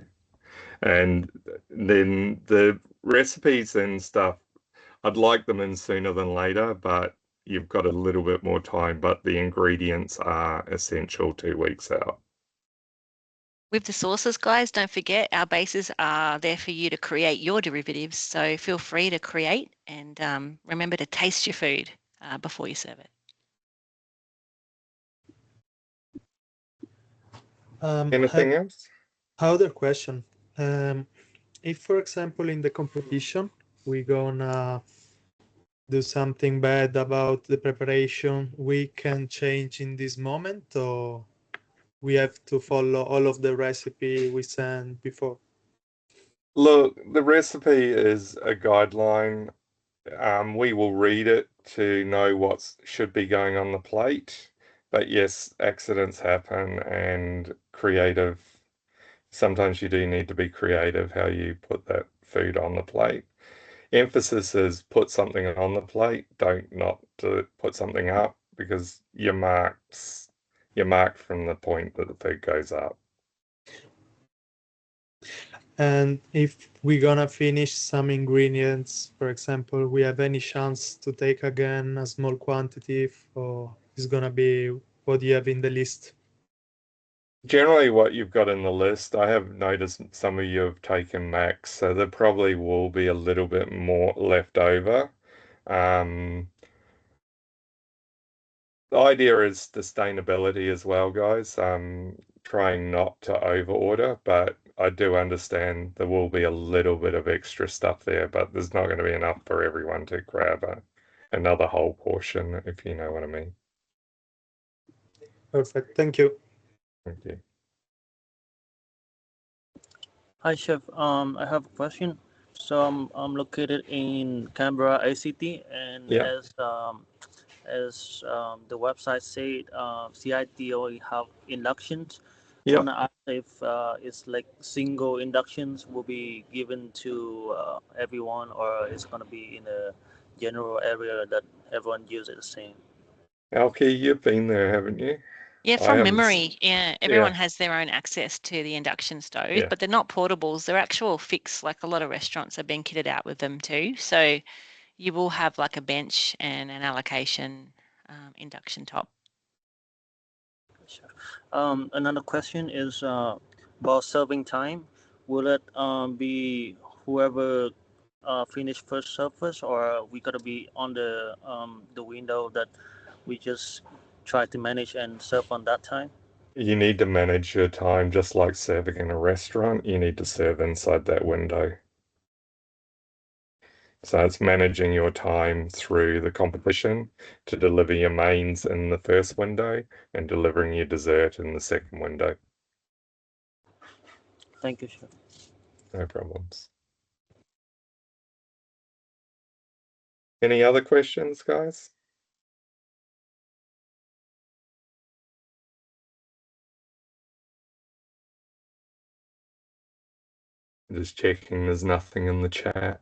And then the recipes and stuff, I'd like them in sooner than later, but you've got a little bit more time, but the ingredients are essential 2 weeks out. With the sauces, guys, don't forget our bases are there for you to create your derivatives. So feel free to create, and remember to taste your food before you serve it. Anything else? Other question. If, for example, in the competition, we're gonna do something bad about the preparation, we can change in this moment, or we have to follow all of the recipe we sent before? Look, the recipe is a guideline. We will read it to know what should be going on the plate, But yes, accidents happen, and sometimes you do need to be creative how you put that food on the plate. Emphasis is put something on the plate, don't not to put something up, because you're marked from the point that the food goes up. And if we're gonna finish some ingredients, for example, we have any chance to take again a small quantity, or is gonna be what you have in the list? Generally what you've got in the list, I have noticed some of you have taken max, so there probably will be a little bit more left over. The idea is sustainability as well, guys. Trying not to overorder, but I do understand there will be a little bit of extra stuff there, but there's not going to be enough for everyone to grab another whole portion, if you know what I mean. Perfect. Thank you. Thank you. Hi, Chef. I have a question. So I'm located in Canberra, ACT, and Yeah. as the website said, CITO have inductions. Yeah. I want to ask if it's like single inductions will be given to everyone, or it's going to be in a general area that everyone uses the same. Alki, you've been there, haven't you? Yeah, from memory, yeah, everyone has their own access to the induction stove, but they're not portables. They're actual fixed, like a lot of restaurants are being kitted out with them too. So you will have like a bench and an allocation induction top. Sure. Another question is about serving time. Will it be whoever finish first serve first, or we gotta be on the window that we just try to manage and serve on that time? You need to manage your time just like serving in a restaurant. You need to serve inside that window. So it's managing your time through the competition to deliver your mains in the first window and delivering your dessert in the second window. Thank you, Chef. No problems. Any other questions, guys? Just checking there's nothing in the chat.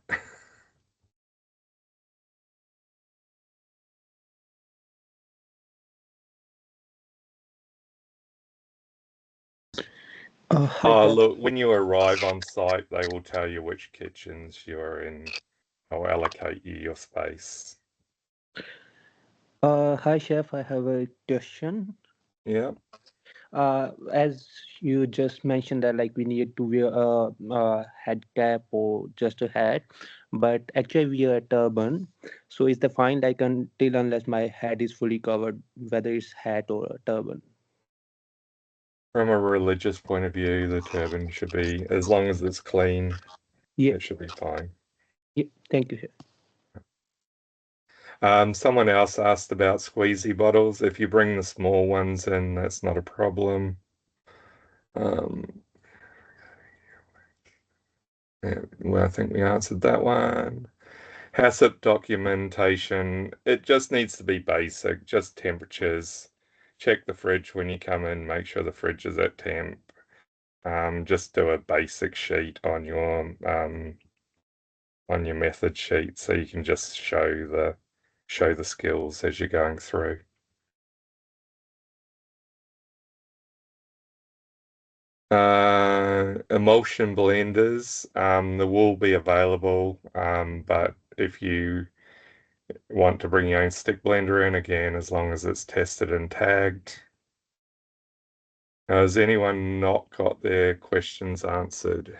Look, when you arrive on site, they will tell you which kitchens you're in. I'll allocate you your space. Hi, Chef. I have a question. Yeah. As you just mentioned that like we need to wear a head cap or just a hat, but actually we are a turban. So is the fine like until unless my head is fully covered, whether it's hat or a turban? From a religious point of view, the turban should be, as long as it's clean, it should be fine. Yeah, thank you, Chef. Someone else asked about squeezy bottles. If you bring the small ones in, that's not a problem. Well, I think we answered that one. HACCP documentation, it just needs to be basic, just temperatures. Check the fridge when you come in, make sure the fridge is at temp. Just do a basic sheet on your method sheet so you can just show the skills as you're going through. Emulsion blenders, they will be available, but if you want to bring your own stick blender in, again, as long as it's tested and tagged. Has anyone not got their questions answered?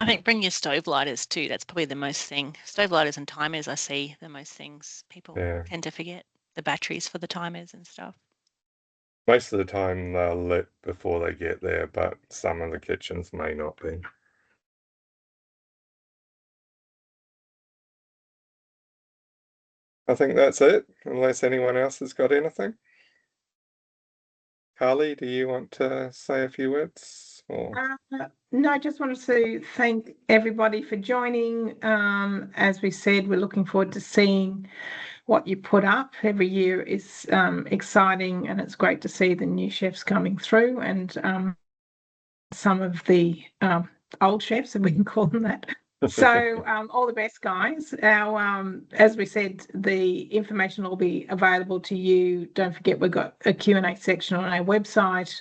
I think bring your stove lighters too. That's probably the most thing. Stove lighters and timers, I see the most things people tend to forget. The batteries for the timers and stuff. Most of the time they're lit before they get there, but some of the kitchens may not be. I think that's it, unless anyone else has got anything. Carly, do you want to say a few words? No, I just wanted to thank everybody for joining. As we said, we're looking forward to seeing what you put up every year is exciting, and it's great to see the new chefs coming through, and some of the old chefs, if we can call them that. So all the best, guys. Our as we said, the information will be available to you. Don't forget, we've got a Q&A section on our website.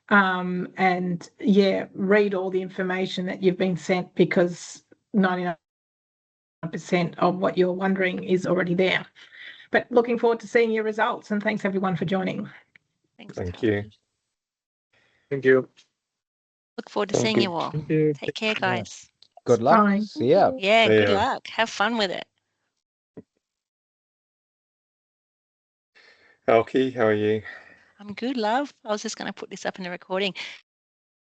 And yeah, read all the information that you've been sent, because 99% of what you're wondering is already there. But looking forward to seeing your results, and thanks everyone for joining. Thanks. Thank you. Thank you. Look forward to seeing you all. Take care, guys. Good luck. Bye. See ya. Yeah, See good ya. luck. Have fun with it. Alki, how are you? I'm good, love. I was just going to put this up in the recording.